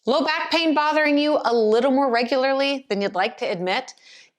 Low back pain bothering you a little more regularly than you'd like to admit?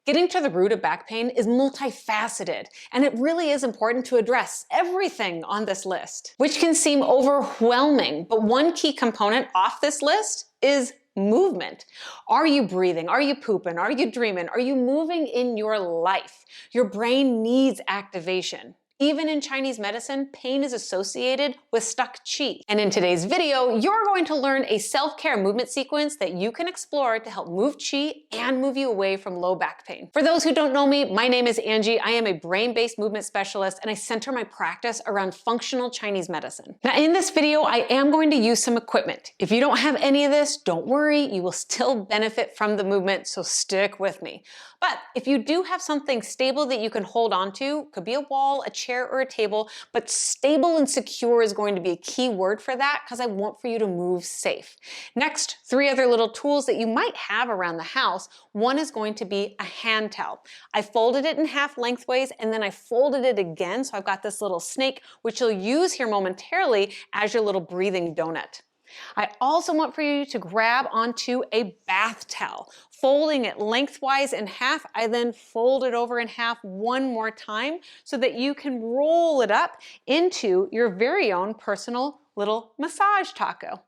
Getting to the root of back pain is multifaceted, and it really is important to address everything on this list, which can seem overwhelming. But one key component off this list is movement. Are you breathing? Are you pooping? Are you dreaming? Are you moving in your life? Your brain needs activation. Even in Chinese medicine, pain is associated with stuck qi. And in today's video, you're going to learn a self-care movement sequence that you can explore to help move qi and move you away from low back pain. For those who don't know me, my name is Angie. I am a brain-based movement specialist, and I center my practice around functional Chinese medicine. Now, in this video, I am going to use some equipment. If you don't have any of this, don't worry, you will still benefit from the movement, so stick with me. But if you do have something stable that you can hold on to, could be a wall, a chair, or a table, but stable and secure is going to be a key word for that because I want for you to move safe. Next, 3 other little tools that you might have around the house. One is going to be a hand towel. I folded it in half lengthways and then I folded it again, so I've got this little snake, which you'll use here momentarily as your little breathing donut. I also want for you to grab onto a bath towel. Folding it lengthwise in half, I then fold it over in half one more time so that you can roll it up into your very own personal little massage taco.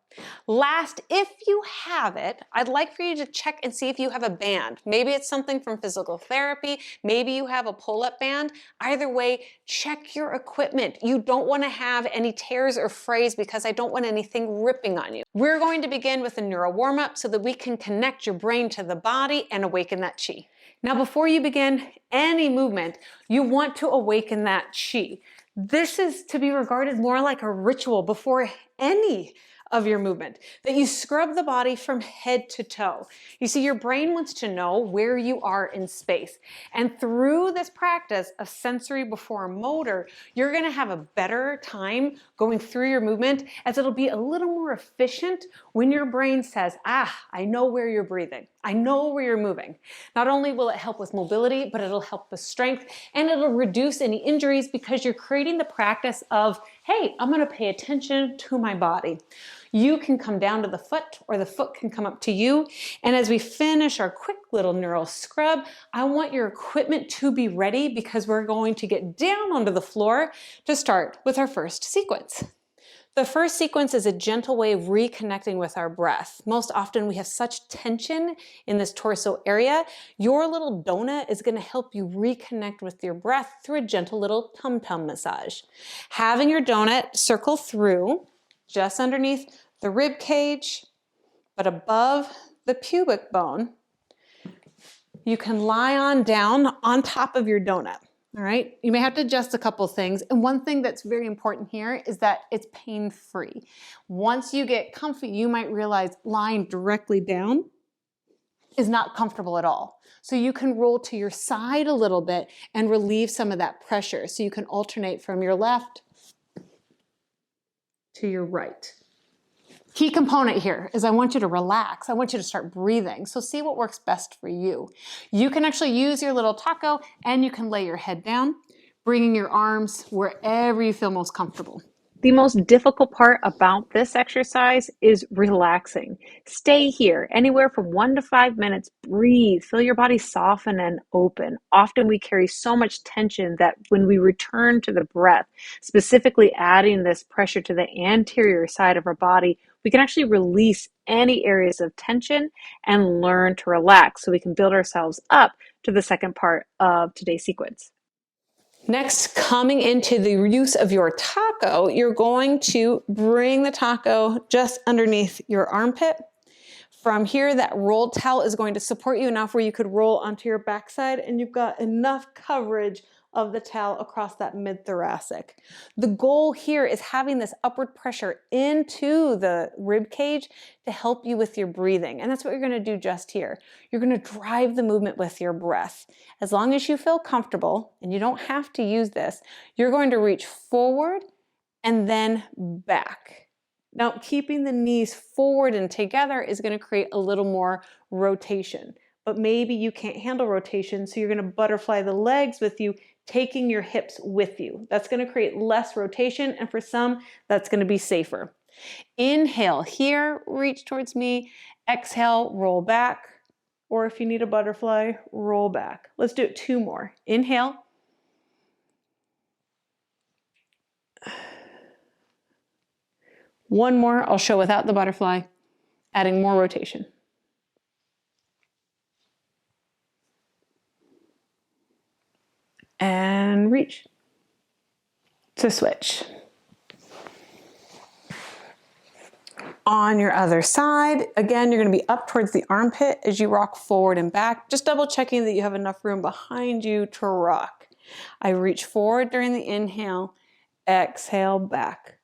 Last, if you have it, I'd like for you to check and see if you have a band. Maybe it's something from physical therapy. Maybe you have a pull-up band. Either way, check your equipment. You don't want to have any tears or frays because I don't want anything ripping on you. We're going to begin with a neuro warm-up so that we can connect your brain to the body and awaken that qi. Now, before you begin any movement, you want to awaken that qi. This is to be regarded more like a ritual before any of your movement, that you scrub the body from head to toe. You see, your brain wants to know where you are in space. And through this practice of sensory before motor, you're gonna have a better time going through your movement as it'll be a little more efficient when your brain says, I know where you're breathing. I know where you're moving. Not only will it help with mobility, but it'll help with strength and it'll reduce any injuries because you're creating the practice of, hey, I'm gonna pay attention to my body. You can come down to the foot or the foot can come up to you. And as we finish our quick little neural scrub, I want your equipment to be ready because we're going to get down onto the floor to start with our first sequence. The first sequence is a gentle way of reconnecting with our breath. Most often we have such tension in this torso area. Your little donut is going to help you reconnect with your breath through a gentle little tum-tum massage. Having your donut circle through just underneath the rib cage, but above the pubic bone, you can lie on down on top of your donut. All right, you may have to adjust a couple things. And one thing that's very important here is that it's pain-free. Once you get comfy, you might realize lying directly down is not comfortable at all. So you can roll to your side a little bit and relieve some of that pressure. So you can alternate from your left to your right. Key component here is I want you to relax. I want you to start breathing. So see what works best for you. You can actually use your little taco and you can lay your head down, bringing your arms wherever you feel most comfortable. The most difficult part about this exercise is relaxing. Stay here, anywhere from 1 to 5 minutes. Breathe, feel your body soften and open. Often we carry so much tension that when we return to the breath, specifically adding this pressure to the anterior side of our body, we can actually release any areas of tension and learn to relax so we can build ourselves up to the second part of today's sequence. Next, coming into the use of your taco, you're going to bring the taco just underneath your armpit. From here, that rolled towel is going to support you enough where you could roll onto your backside and you've got enough coverage of the towel across that mid-thoracic. The goal here is having this upward pressure into the rib cage to help you with your breathing. And that's what you're gonna do just here. You're gonna drive the movement with your breath. As long as you feel comfortable, and you don't have to use this, you're going to reach forward and then back. Now, keeping the knees forward and together is gonna create a little more rotation. But maybe you can't handle rotation, so you're gonna butterfly the legs with you, taking your hips with you. That's gonna create less rotation, and for some, that's gonna be safer. Inhale here, reach towards me. Exhale, roll back. Or if you need a butterfly, roll back. Let's do it 2 more. Inhale. One more, I'll show without the butterfly, adding more rotation. And reach to switch. On your other side, again, you're going to be up towards the armpit as you rock forward and back, just double checking that you have enough room behind you to rock. I reach forward during the inhale, exhale back.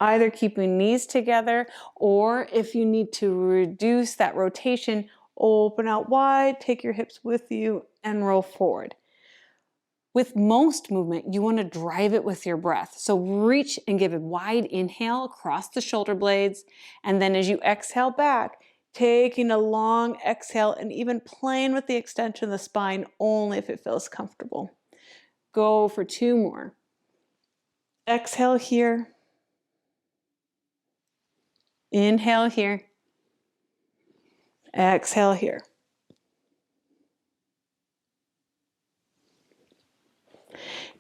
Either keeping knees together, or if you need to reduce that rotation, open out wide, take your hips with you and roll forward. With most movement, you want to drive it with your breath. So reach and give a wide inhale across the shoulder blades. And then as you exhale back, taking a long exhale and even playing with the extension of the spine only if it feels comfortable. Go for 2 more. Exhale here. Inhale here. Exhale here.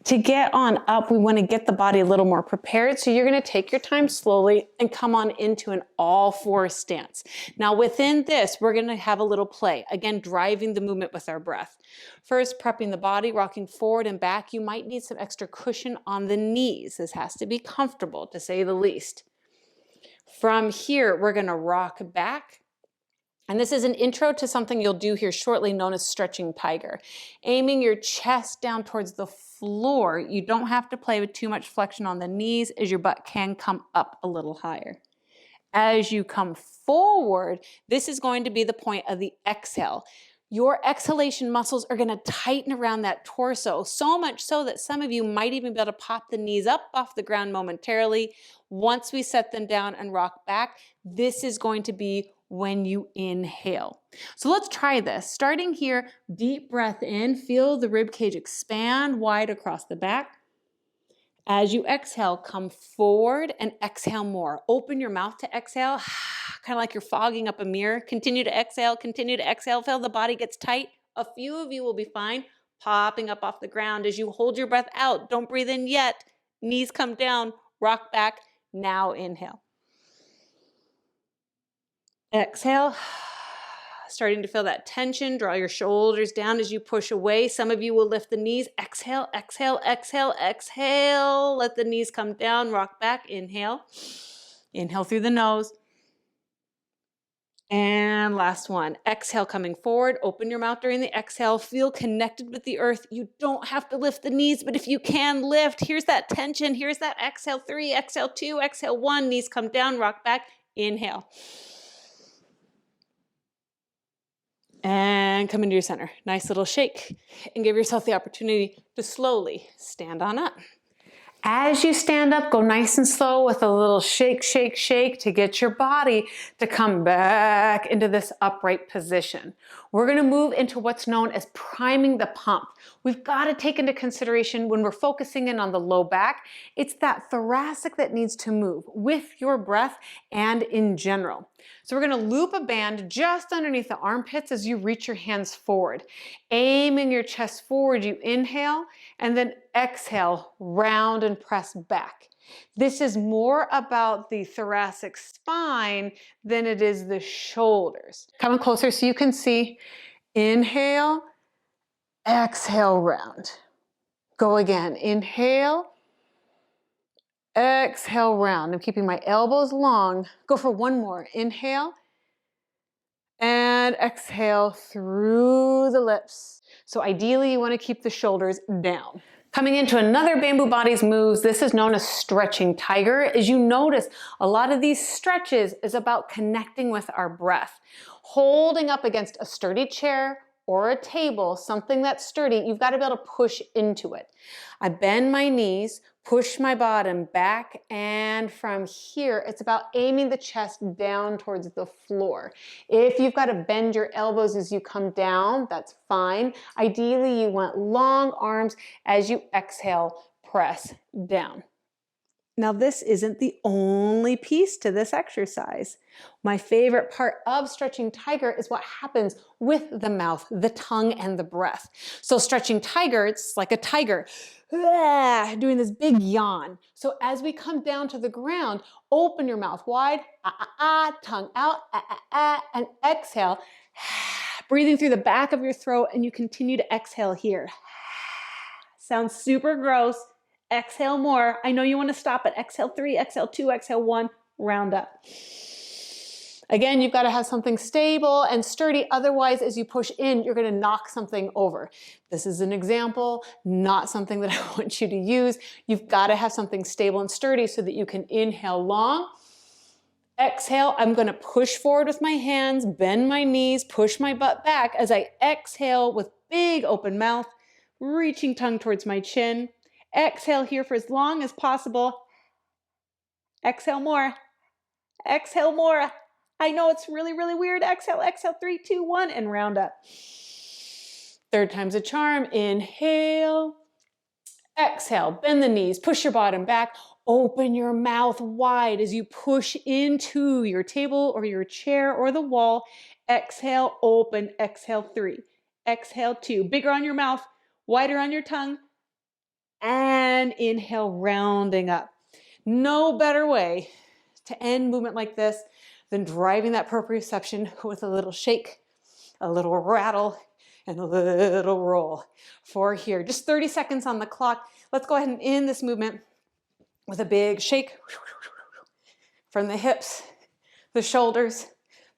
To get on up, we want to get the body a little more prepared. So you're going to take your time slowly and come on into an all-4 stance. Now within this, we're going to have a little play. Again, driving the movement with our breath. First, prepping the body, rocking forward and back. You might need some extra cushion on the knees. This has to be comfortable, to say the least. From here, we're going to rock back. And this is an intro to something you'll do here shortly known as stretching tiger. Aiming your chest down towards the floor. You don't have to play with too much flexion on the knees as your butt can come up a little higher. As you come forward, this is going to be the point of the exhale. Your exhalation muscles are going to tighten around that torso, so much so that some of you might even be able to pop the knees up off the ground momentarily. Once we set them down and rock back, this is going to be when you inhale. So let's try this. Starting here, deep breath in, feel the rib cage expand wide across the back. As you exhale, come forward and exhale more. Open your mouth to exhale, kind of like you're fogging up a mirror. Continue to exhale, feel the body gets tight. A few of you will be fine, popping up off the ground as you hold your breath out. Don't breathe in yet. Knees come down, rock back. Now inhale. Exhale, starting to feel that tension. Draw your shoulders down as you push away. Some of you will lift the knees. Exhale, exhale, exhale, exhale. Let the knees come down, rock back. Inhale. Inhale through the nose. And last one. Exhale, coming forward. Open your mouth during the exhale. Feel connected with the earth. You don't have to lift the knees, but if you can lift, here's that tension. Here's that exhale 3, exhale 2, exhale 1. Knees come down, rock back. Inhale. And come into your center. Nice little shake. And give yourself the opportunity to slowly stand on up. As you stand up, go nice and slow with a little shake, shake, shake to get your body to come back into this upright position. We're going to move into what's known as priming the pump. We've got to take into consideration when we're focusing in on the low back, it's that thoracic that needs to move with your breath and in general. So we're going to loop a band just underneath the armpits as you reach your hands forward. Aiming your chest forward, you inhale, and then exhale, round and press back. This is more about the thoracic spine than it is the shoulders. Coming closer so you can see. Inhale, exhale, round. Go again. Inhale, exhale, round. I'm keeping my elbows long. Go for one more. Inhale and exhale through the lips. So ideally you want to keep the shoulders down. Coming into another Bamboo Bodies moves, this is known as stretching tiger. As you notice, a lot of these stretches is about connecting with our breath. Holding up against a sturdy chair or a table, something that's sturdy, you've got to be able to push into it. I bend my knees, push my bottom back, and from here, it's about aiming the chest down towards the floor. If you've got to bend your elbows as you come down, that's fine. Ideally, you want long arms as you exhale, press down. Now, this isn't the only piece to this exercise. My favorite part of stretching tiger is what happens with the mouth, the tongue, and the breath. So stretching tiger, it's like a tiger, doing this big yawn. So as we come down to the ground, open your mouth wide, tongue out, and exhale, breathing through the back of your throat, and you continue to exhale here. Sounds super gross. Exhale more. I know you want to stop at exhale 3, exhale 2, exhale 1, round up. Again, you've got to have something stable and sturdy. Otherwise, as you push in, you're going to knock something over. This is an example, not something that I want you to use. You've got to have something stable and sturdy so that you can inhale long. Exhale, I'm going to push forward with my hands, bend my knees, push my butt back as I exhale with big open mouth, reaching tongue towards my chin. Exhale here for as long as possible. Exhale more. Exhale more. I know it's really, really weird. Exhale, exhale, 3, 2, 1, and round up. Third time's a charm. Inhale. Exhale, bend the knees, push your bottom back. Open your mouth wide as you push into your table or your chair or the wall. Exhale, open. Exhale, 3. Exhale, 2. Bigger on your mouth, wider on your tongue. And inhale, rounding up. No better way to end movement like this than driving that proprioception with a little shake, a little rattle, and a little roll. For here, just 30 seconds on the clock. Let's go ahead and end this movement with a big shake from the hips, the shoulders,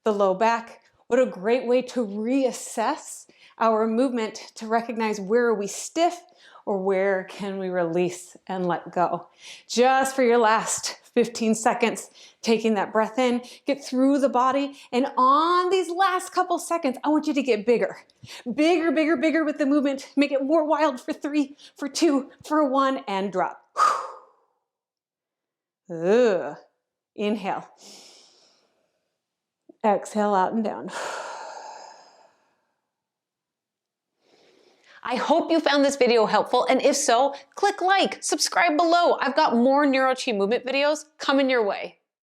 the low back. What a great way to reassess our movement, to recognize where are we stiff or where can we release and let go. Just for your last 15 seconds, taking that breath in, get through the body, and on these last couple seconds, I want you to get bigger. Bigger, bigger, bigger with the movement. Make it more wild for 3, for 2, for 1, and drop. Inhale. Exhale out and down. I hope you found this video helpful, and if so, click like, subscribe below. I've got more NeuroQi movement videos coming your way.